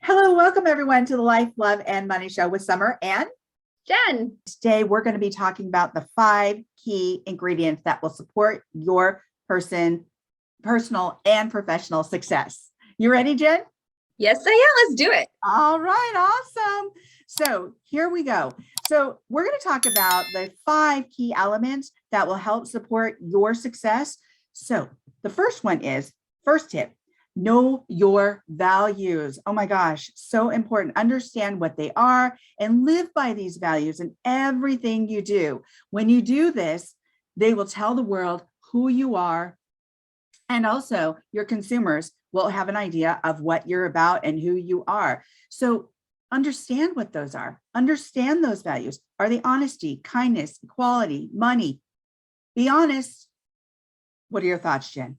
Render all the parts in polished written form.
Hello, welcome everyone to the Life, Love, and Money Show with Summer and Jen. today we're going to be talking about the 5 key ingredients that will support your personal and professional success. You ready, Jen? Yes, I am. Let's do it. All right, awesome. So here we go. So we're going to talk about the 5 key elements that will help support your success. So the first tip, know your values. Oh my gosh, so important. Understand what they are and live by these values in everything you do. When you do this, they will tell the world who you are. And also your consumers will have an idea of what you're about and who you are. So understand what those are. Understand those values. Are they honesty, kindness, equality, money? Be honest. What are your thoughts, Jen?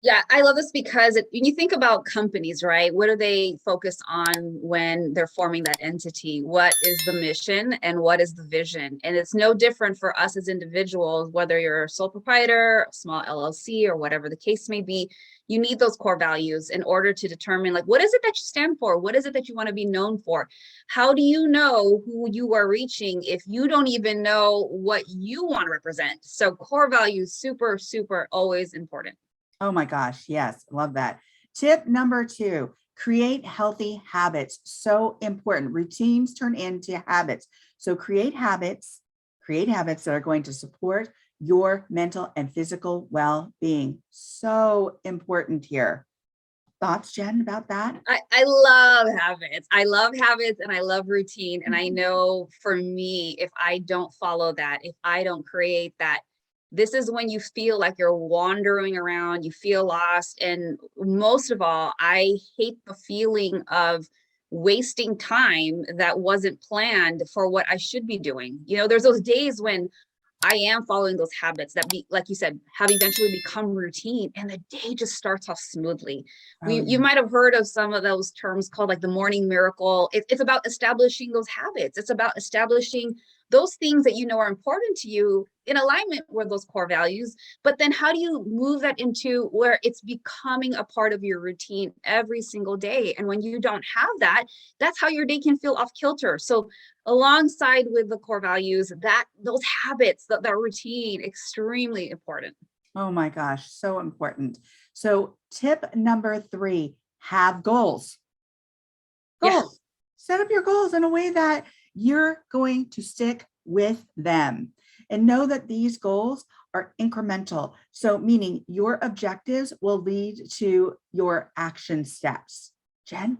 Yeah, I love this because when you think about companies, right? What do they focus on when they're forming that entity? What is the mission and what is the vision? And it's no different for us as individuals, whether you're a sole proprietor, a small LLC, or whatever the case may be. You need those core values in order to determine, like, what is it that you stand for? What is it that you want to be known for? How do you know who you are reaching if you don't even know what you want to represent? So core values, super, super always important. Oh my gosh, yes, love that. Tip number 2, create healthy habits. So important. Routines turn into habits. So create habits that are going to support your mental and physical well-being. So important here. Thoughts, Jen, about that? I love habits. I love habits and I love routine. And I know for me, if I don't follow that, if I don't create that, this is when you feel like you're wandering around, you feel lost. And most of all, I hate the feeling of wasting time that wasn't planned for what I should be doing. There's those days when I am following those habits that like you said, have eventually become routine and the day just starts off smoothly. Oh, You yeah. might have heard of some of those terms called like the morning miracle. It's about establishing those habits. It's about establishing those things that you know are important to you in alignment with those core values. But then how do you move that into where it's becoming a part of your routine every single day? And when you don't have that, that's how your day can feel off kilter. So alongside with the core values, that those habits, that routine, extremely important. Oh my gosh, so important. So tip number 3, have goals. Yeah. Goals. Set up your goals in a way that you're going to stick with them and know that these goals are incremental. So meaning your objectives will lead to your action steps. Jen?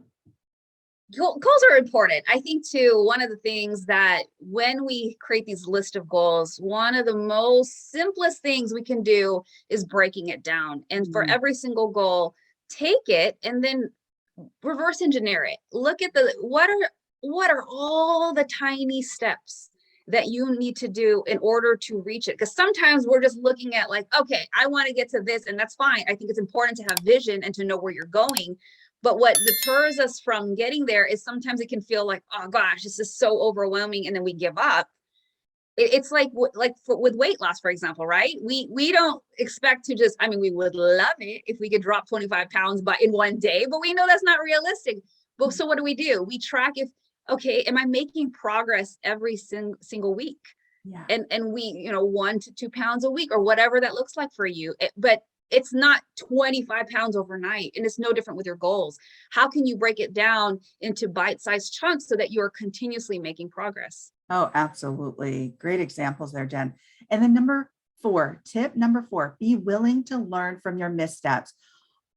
Goals are important. I think too, one of the things that when we create these list of goals, one of the most simplest things we can do is breaking it down. And for every single goal, take it and then reverse engineer it. Look at what are all the tiny steps that you need to do in order to reach it? Because sometimes we're just looking at like, okay, I want to get to this, and that's fine. I think it's important to have vision and to know where you're going. But what deters us from getting there is sometimes it can feel like, oh gosh, this is so overwhelming, and then we give up. It's like with weight loss, for example, right? We don't expect to just, I mean, we would love it if we could drop 25 pounds in one day, but we know that's not realistic. But so what do? We track if, okay, am I making progress every single week? Yeah. And we, 1 to 2 pounds a week or whatever that looks like for you. But it's not 25 pounds overnight, and it's no different with your goals. How can you break it down into bite-sized chunks so that you're continuously making progress? Oh, absolutely. Great examples there, Jen. And then tip number 4, be willing to learn from your missteps.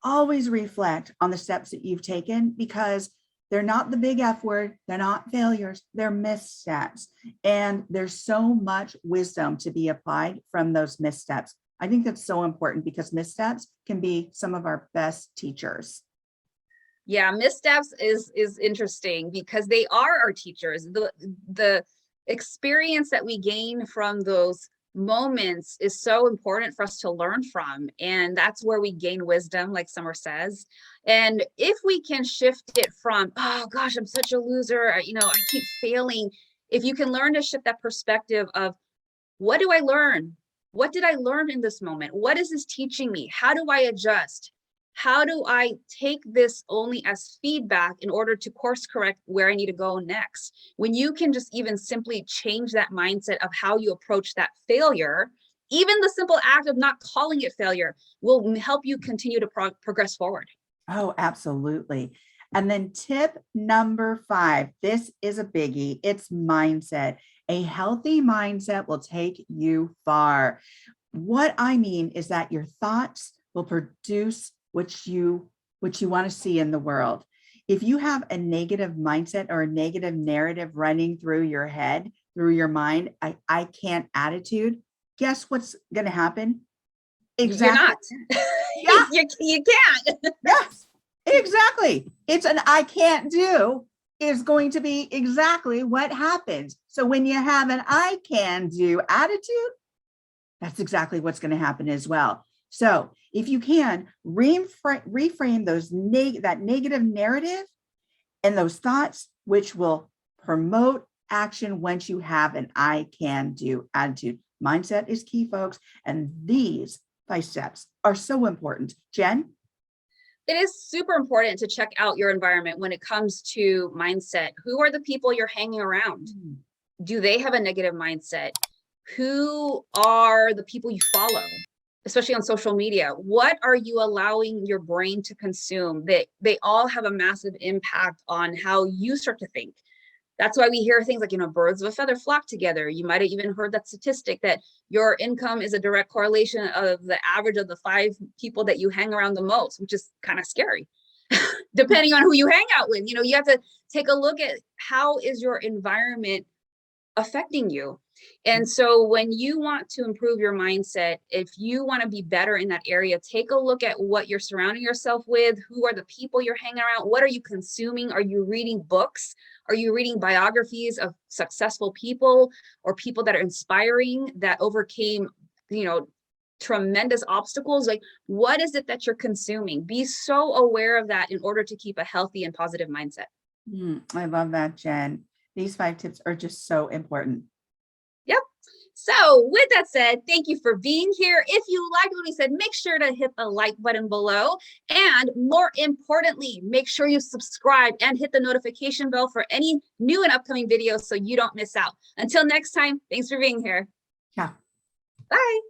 Always reflect on the steps that you've taken because they're not the big F word. They're not failures. They're missteps. And there's so much wisdom to be applied from those missteps. I think that's so important because missteps can be some of our best teachers. Yeah, missteps is interesting because they are our teachers. The experience that we gain from those moments is so important for us to learn from, and that's where we gain wisdom, like Summer says. And if we can shift it from, oh gosh, I'm such a loser, I keep failing. If you can learn to shift that perspective of, what do I learn? What did I learn in this moment? What is this teaching me? How do I adjust? How do I take this only as feedback in order to course correct where I need to go next? When you can just even simply change that mindset of how you approach that failure, even the simple act of not calling it failure will help you continue to progress forward. Oh, absolutely. And then tip number 5, this is a biggie. It's mindset. A healthy mindset will take you far. What I mean is that your thoughts will produce what you want to see in the world. If you have a negative mindset or a negative narrative running through your head, through your mind, I can't attitude, guess what's going to happen? You're not. Yeah. You can't. Yes, exactly. It's an I can't do is going to be exactly what happens. So when you have an I can do attitude, that's exactly what's going to happen as well. So if you can reframe that negative narrative and those thoughts, which will promote action once you have an I can do attitude. Mindset is key, folks. And these 5 steps are so important. Jen? It is super important to check out your environment when it comes to mindset. Who are the people you're hanging around? Do they have a negative mindset? Who are the people you follow, especially on social media? What are you allowing your brain to consume? They all have a massive impact on how you start to think. That's why we hear things like, birds of a feather flock together. You might have even heard that statistic that your income is a direct correlation of the average of the 5 people that you hang around the most, which is kind of scary, depending on who you hang out with. You have to take a look at how is your environment affecting you. And so when you want to improve your mindset, if you want to be better in that area, take a look at what you're surrounding yourself with. Who are the people you're hanging around? What are you consuming? Are you reading books? Are you reading biographies of successful people or people that are inspiring, that overcame, tremendous obstacles? Like, what is it that you're consuming? Be so aware of that in order to keep a healthy and positive mindset. I love that, Jen. These 5 tips are just so important. Yep. So with that said, thank you for being here. If you liked what we said, make sure to hit the like button below. And more importantly, make sure you subscribe and hit the notification bell for any new and upcoming videos so you don't miss out. Until next time, thanks for being here. Yeah. Bye.